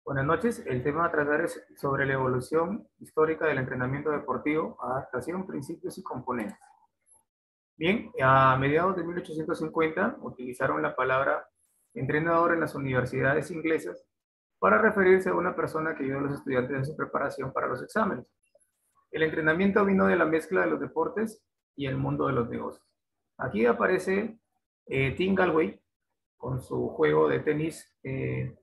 Buenas noches. El tema a tratar es sobre la evolución histórica del entrenamiento deportivo, adaptación, principios y componentes. Bien, a mediados de 1850 utilizaron la palabra entrenador en las universidades inglesas para referirse a una persona que ayuda a los estudiantes en su preparación para los exámenes. El entrenamiento vino de la mezcla de los deportes y el mundo de los negocios. Aquí aparece Tim Galway con su juego de tenis de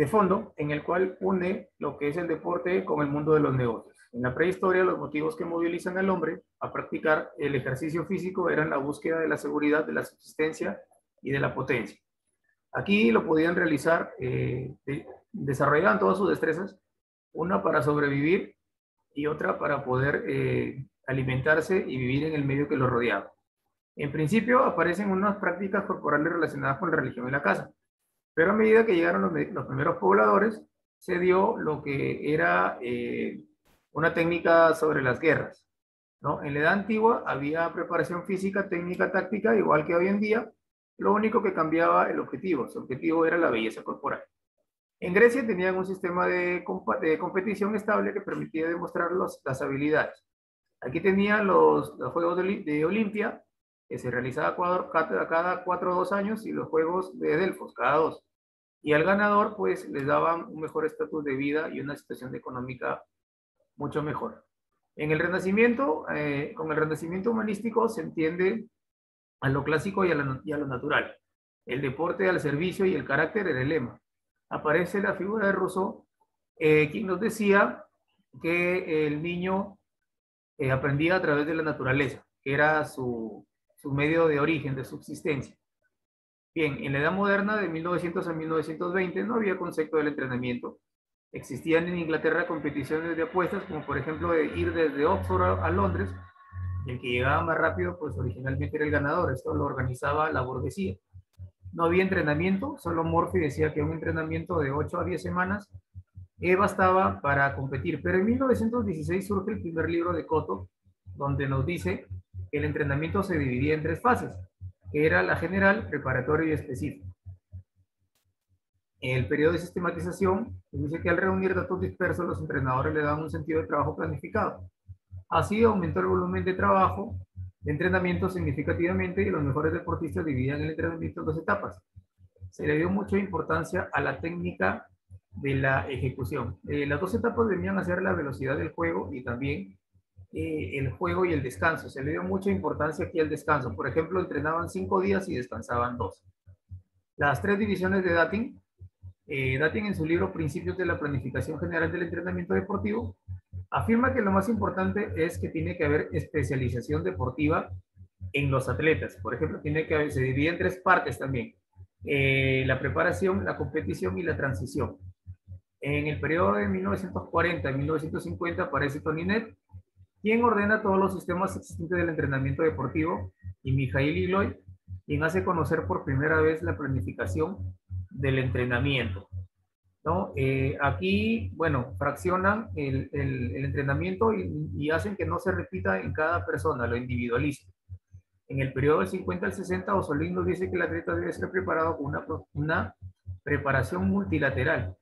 fondo, en el cual une lo que es el deporte con el mundo de los negocios. En la prehistoria, los motivos que movilizan al hombre a practicar el ejercicio físico eran la búsqueda de la seguridad, de la subsistencia y de la potencia. Aquí lo podían realizar, desarrollaban todas sus destrezas, una para sobrevivir y otra para poder alimentarse y vivir en el medio que los rodeaba. En principio aparecen unas prácticas corporales relacionadas con la religión y la caza. Pero a medida que llegaron los primeros pobladores, se dio lo que era una técnica sobre las guerras, ¿no? En la edad antigua había preparación física, técnica, táctica, igual que hoy en día. Lo único que cambiaba el objetivo. Su objetivo era la belleza corporal. En Grecia tenían un sistema de competición estable que permitía demostrar las habilidades. Aquí tenían los Juegos de Olimpia, que se realizaba cada 4 o 2 años, y los Juegos de Delfos, cada 2. Y al ganador, pues, les daban un mejor estatus de vida y una situación económica mucho mejor. En el Renacimiento, con el Renacimiento humanístico se entiende a lo clásico y a lo natural. El deporte al servicio y el carácter era el lema. Aparece la figura de Rousseau, quien nos decía que el niño aprendía a través de la naturaleza, que era su medio de origen, de subsistencia. Bien, en la edad moderna, de 1900 a 1920, no había concepto del entrenamiento. Existían en Inglaterra competiciones de apuestas, como por ejemplo de ir desde Oxford a Londres. El que llegaba más rápido, pues originalmente era el ganador. Esto lo organizaba la burguesía. No había entrenamiento, solo Morphy decía que un entrenamiento de 8 a 10 semanas bastaba para competir. Pero en 1916 surge el primer libro de Cotto, donde nos dice que el entrenamiento se dividía en 3 fases, que era la general, preparatorio y específico. En el periodo de sistematización, dice que al reunir datos dispersos, los entrenadores le dan un sentido de trabajo planificado. Así aumentó el volumen de trabajo de entrenamiento significativamente y los mejores deportistas dividían el entrenamiento en 2 etapas. Se le dio mucha importancia a la técnica de la ejecución. Las 2 etapas venían a ser la velocidad del juego y también el juego y el descanso. Se le dio mucha importancia aquí al descanso. Por ejemplo, entrenaban 5 días y descansaban 2. Las 3 divisiones de Datin, Datin en su libro Principios de la Planificación General del Entrenamiento Deportivo, afirma que lo más importante es que tiene que haber especialización deportiva en los atletas. Por ejemplo, se divide en 3 partes también. La preparación, la competición y la transición. En el periodo de 1940 a 1950 aparece Tony Net, quien ordena todos los sistemas existentes del entrenamiento deportivo, y Mijail Iloy, quien hace conocer por primera vez la planificación del entrenamiento, ¿no? Aquí, bueno, fraccionan el entrenamiento y hacen que no se repita en cada persona, lo individualizan. En el periodo del 50 al 60, Osolín nos dice que el atleta debe ser preparado con una preparación multilateral.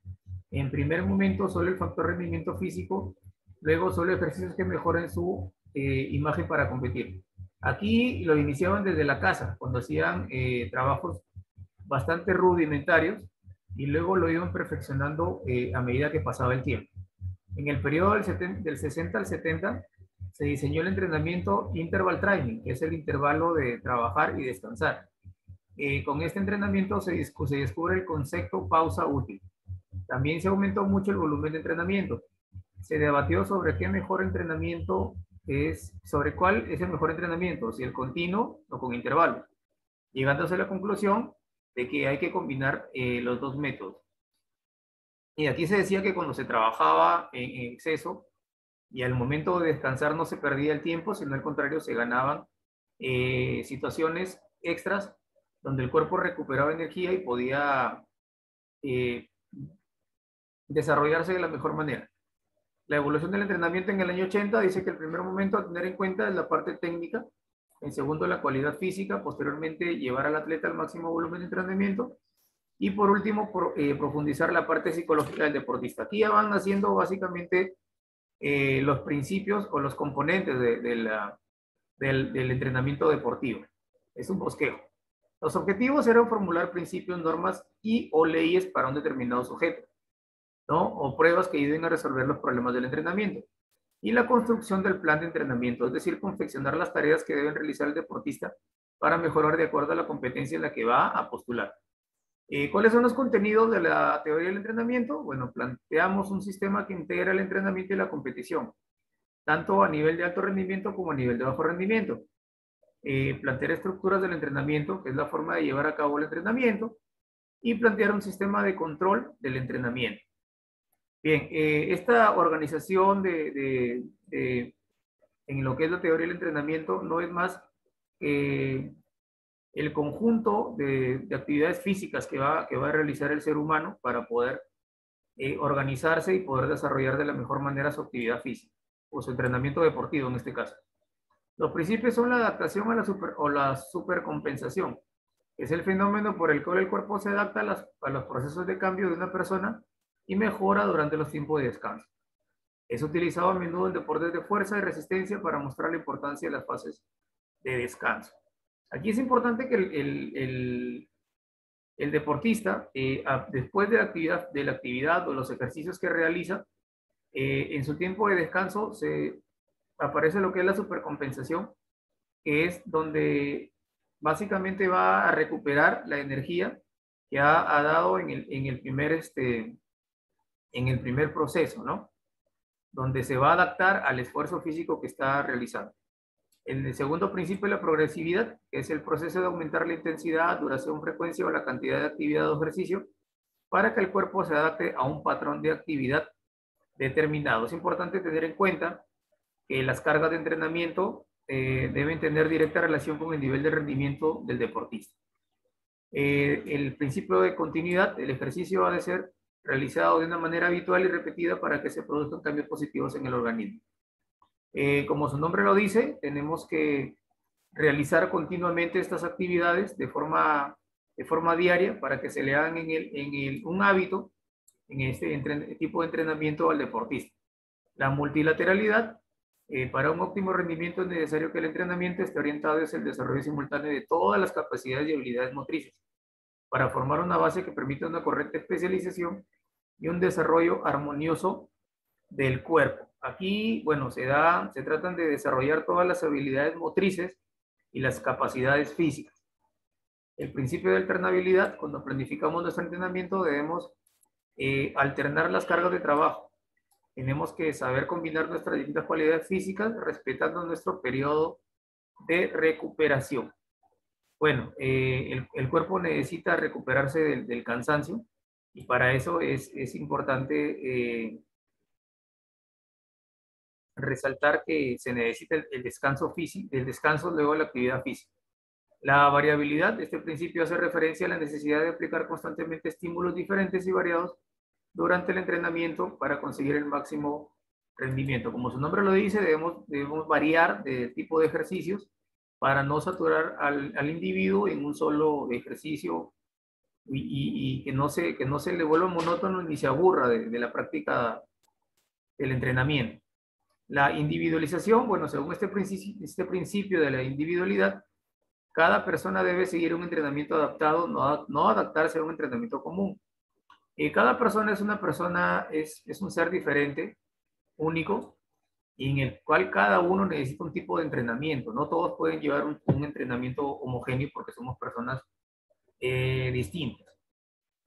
En primer momento, solo el factor rendimiento físico, luego solo ejercicios que mejoren su imagen para competir. Aquí lo iniciaban desde la casa, cuando hacían trabajos bastante rudimentarios, y luego lo iban perfeccionando a medida que pasaba el tiempo. En el periodo del 60 al 70 se diseñó el entrenamiento interval training, que es el intervalo de trabajar y descansar. Con este entrenamiento se descubre el concepto pausa útil. También se aumentó mucho el volumen de entrenamiento. Se debatió sobre qué mejor entrenamiento sobre cuál es el mejor entrenamiento, si el continuo o con intervalos, llegándose a la conclusión de que hay que combinar los 2 métodos. Y aquí se decía que cuando se trabajaba en exceso y al momento de descansar no se perdía el tiempo, sino al contrario se ganaban situaciones extras donde el cuerpo recuperaba energía y podía desarrollarse de la mejor manera. La evolución del entrenamiento en el año 80 dice que el primer momento a tener en cuenta es la parte técnica, en segundo la cualidad física, posteriormente llevar al atleta al máximo volumen de entrenamiento, Y por último, profundizar la parte psicológica del deportista. Aquí ya van haciendo básicamente los principios o los componentes del entrenamiento deportivo. Es un bosquejo. Los objetivos eran formular principios, normas y o leyes para un determinado sujeto, ¿no? O pruebas que ayuden a resolver los problemas del entrenamiento. Y la construcción del plan de entrenamiento, es decir, confeccionar las tareas que deben realizar el deportista para mejorar de acuerdo a la competencia en la que va a postular. ¿Cuáles son los contenidos de la teoría del entrenamiento? Bueno, planteamos un sistema que integra el entrenamiento y la competición, tanto a nivel de alto rendimiento como a nivel de bajo rendimiento. Plantear estructuras del entrenamiento, que es la forma de llevar a cabo el entrenamiento, y plantear un sistema de control del entrenamiento. Bien, esta organización en lo que es la teoría del entrenamiento no es más el conjunto de actividades físicas que va a realizar el ser humano para poder organizarse y poder desarrollar de la mejor manera su actividad física o su entrenamiento deportivo en este caso. Los principios son la adaptación a la supercompensación, que es el fenómeno por el cual el cuerpo se adapta a los procesos de cambio de una persona y mejora durante los tiempos de descanso. Es utilizado a menudo en deportes de fuerza y resistencia para mostrar la importancia de las fases de descanso. Aquí es importante que el deportista, después de la actividad o los ejercicios que realiza, en su tiempo de descanso aparece lo que es la supercompensación, que es donde básicamente va a recuperar la energía que ha dado en el primer proceso, ¿no? Donde se va a adaptar al esfuerzo físico que está realizando. El segundo principio es la progresividad, que es el proceso de aumentar la intensidad, duración, frecuencia o la cantidad de actividad o ejercicio para que el cuerpo se adapte a un patrón de actividad determinado. Es importante tener en cuenta que las cargas de entrenamiento deben tener directa relación con el nivel de rendimiento del deportista. El principio de continuidad, el ejercicio ha de ser realizado de una manera habitual y repetida para que se produzcan cambios positivos en el organismo. Como su nombre lo dice, tenemos que realizar continuamente estas actividades de forma diaria para que se le hagan un hábito en este tipo de entrenamiento al deportista. La multilateralidad, para un óptimo rendimiento es necesario que el entrenamiento esté orientado hacia el desarrollo simultáneo de todas las capacidades y habilidades motrices, para formar una base que permita una correcta especialización y un desarrollo armonioso del cuerpo. Aquí, bueno, se tratan de desarrollar todas las habilidades motrices y las capacidades físicas. El principio de alternabilidad, cuando planificamos nuestro entrenamiento, debemos alternar las cargas de trabajo. Tenemos que saber combinar nuestras distintas cualidades físicas respetando nuestro periodo de recuperación. Bueno, el cuerpo necesita recuperarse del cansancio y para eso es importante resaltar que se necesita el descanso físico, el descanso luego de la actividad física. La variabilidad de este principio hace referencia a la necesidad de aplicar constantemente estímulos diferentes y variados durante el entrenamiento para conseguir el máximo rendimiento. Como su nombre lo dice, debemos variar de tipo de ejercicios para no saturar al individuo en un solo ejercicio y que no se le vuelva monótono ni se aburra de la práctica del entrenamiento. La individualización, bueno, según este principio de la individualidad, cada persona debe seguir un entrenamiento adaptado, no adaptarse a un entrenamiento común. Cada persona es un ser diferente, único, y en el cual cada uno necesita un tipo de entrenamiento. No todos pueden llevar un entrenamiento homogéneo porque somos personas distintas.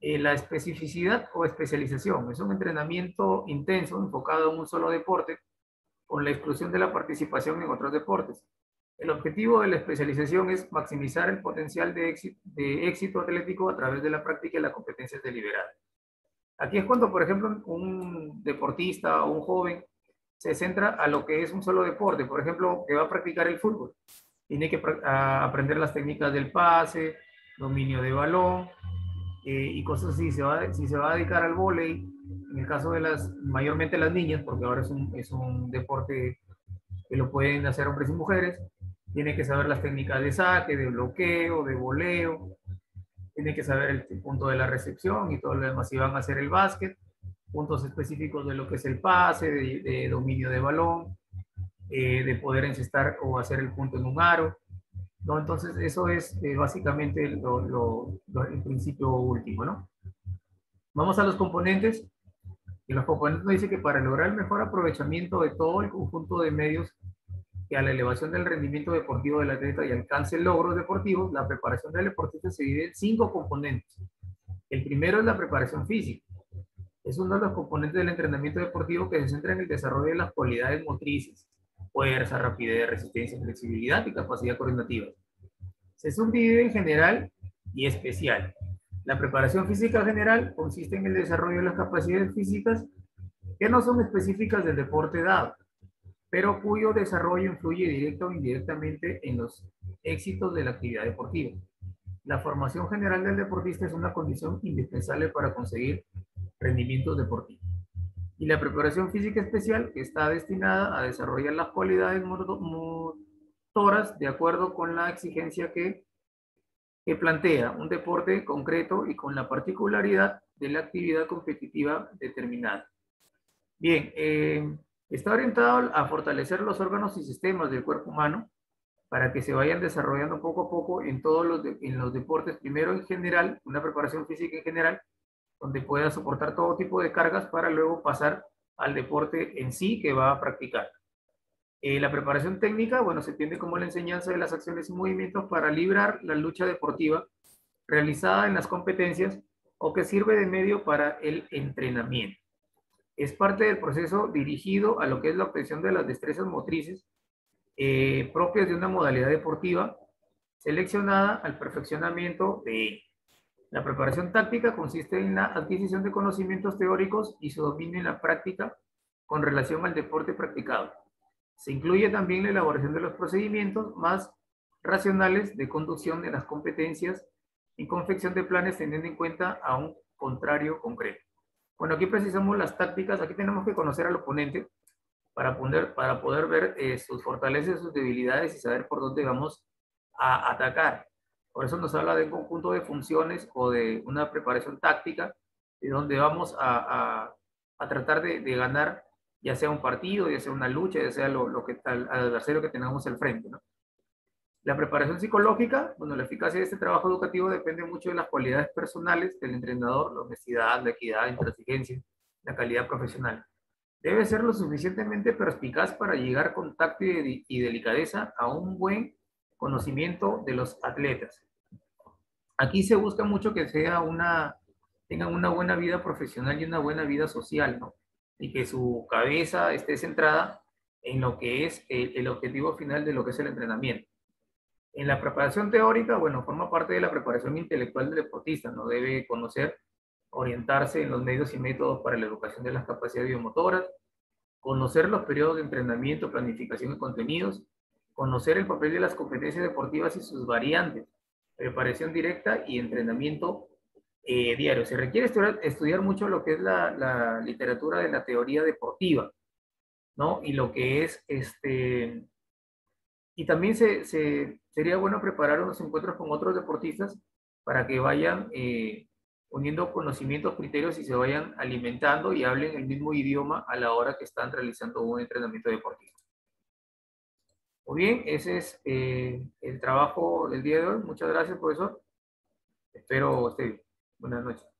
La especificidad o especialización es un entrenamiento intenso enfocado en un solo deporte con la exclusión de la participación en otros deportes. El objetivo de la especialización es maximizar el potencial de éxito atlético a través de la práctica y la competencia deliberada. Aquí es cuando, por ejemplo, un deportista o un joven se centra a lo que es un solo deporte, por ejemplo, que va a practicar el fútbol. Tiene que aprender las técnicas del pase, dominio de balón y cosas así. Si se va a dedicar al vóley, en el caso de mayormente las niñas, porque ahora es un deporte que lo pueden hacer hombres y mujeres, tiene que saber las técnicas de saque, de bloqueo, de voleo, tienen que saber el punto de la recepción y todo lo demás. Si van a hacer el básquet, puntos específicos de lo que es el pase, de dominio de balón, de poder encestar o hacer el punto en un aro, ¿no? Entonces, eso es básicamente el principio último, ¿no? Vamos a los componentes. Y los componentes nos dicen que para lograr el mejor aprovechamiento de todo el conjunto de medios que a la elevación del rendimiento deportivo del atleta y alcance logros deportivos, la preparación del deportista se divide en 5 componentes. El primero es la preparación física. Es uno de los componentes del entrenamiento deportivo que se centra en el desarrollo de las cualidades motrices, fuerza, rapidez, resistencia, flexibilidad y capacidad coordinativa. Se subdivide en general y especial. La preparación física general consiste en el desarrollo de las capacidades físicas que no son específicas del deporte dado, pero cuyo desarrollo influye directa o indirectamente en los éxitos de la actividad deportiva. La formación general del deportista es una condición indispensable para conseguir rendimientos deportivos. Y la preparación física especial está destinada a desarrollar las cualidades motoras de acuerdo con la exigencia que plantea un deporte concreto y con la particularidad de la actividad competitiva determinada. Bien, está orientado a fortalecer los órganos y sistemas del cuerpo humano para que se vayan desarrollando poco a poco en todos los deportes, primero en general, una preparación física en general, donde pueda soportar todo tipo de cargas para luego pasar al deporte en sí que va a practicar. La preparación técnica, bueno, se entiende como la enseñanza de las acciones y movimientos para librar la lucha deportiva realizada en las competencias o que sirve de medio para el entrenamiento. Es parte del proceso dirigido a lo que es la obtención de las destrezas motrices propias de una modalidad deportiva seleccionada al perfeccionamiento de ella. La preparación táctica consiste en la adquisición de conocimientos teóricos y su dominio en la práctica con relación al deporte practicado. Se incluye también la elaboración de los procedimientos más racionales de conducción de las competencias y confección de planes teniendo en cuenta a un contrario concreto. Bueno, aquí precisamos las tácticas, aquí tenemos que conocer al oponente para poder ver sus fortalezas, sus debilidades y saber por dónde vamos a atacar. Por eso nos habla de un conjunto de funciones o de una preparación táctica, de donde vamos a tratar de ganar, ya sea un partido, ya sea una lucha, ya sea lo que tal, al adversario que tengamos al frente, ¿no? La preparación psicológica, bueno, la eficacia de este trabajo educativo depende mucho de las cualidades personales del entrenador, la honestidad, la equidad, la intransigencia, la calidad profesional. Debe ser lo suficientemente perspicaz para llegar con tacto y delicadeza a un buen conocimiento de los atletas. Aquí se busca mucho que tengan una buena vida profesional y una buena vida social, ¿no? Y que su cabeza esté centrada en lo que es el objetivo final de lo que es el entrenamiento. En la preparación teórica, bueno, forma parte de la preparación intelectual del deportista, ¿no? Debe conocer, orientarse en los medios y métodos para la educación de las capacidades biomotoras, conocer los periodos de entrenamiento, planificación y contenidos, conocer el papel de las competencias deportivas y sus variantes, preparación directa y entrenamiento diario. Se requiere estudiar mucho lo que es la literatura de la teoría deportiva, ¿no? Y lo que es y también sería bueno preparar unos encuentros con otros deportistas para que vayan uniendo conocimitos, criterios y se vayan alimentando y hablen el mismo idioma a la hora que están realizando un entrenamiento deportivo. Muy bien, ese es el trabajo del día de hoy. Muchas gracias, profesor. Espero esté bien. Buenas noches.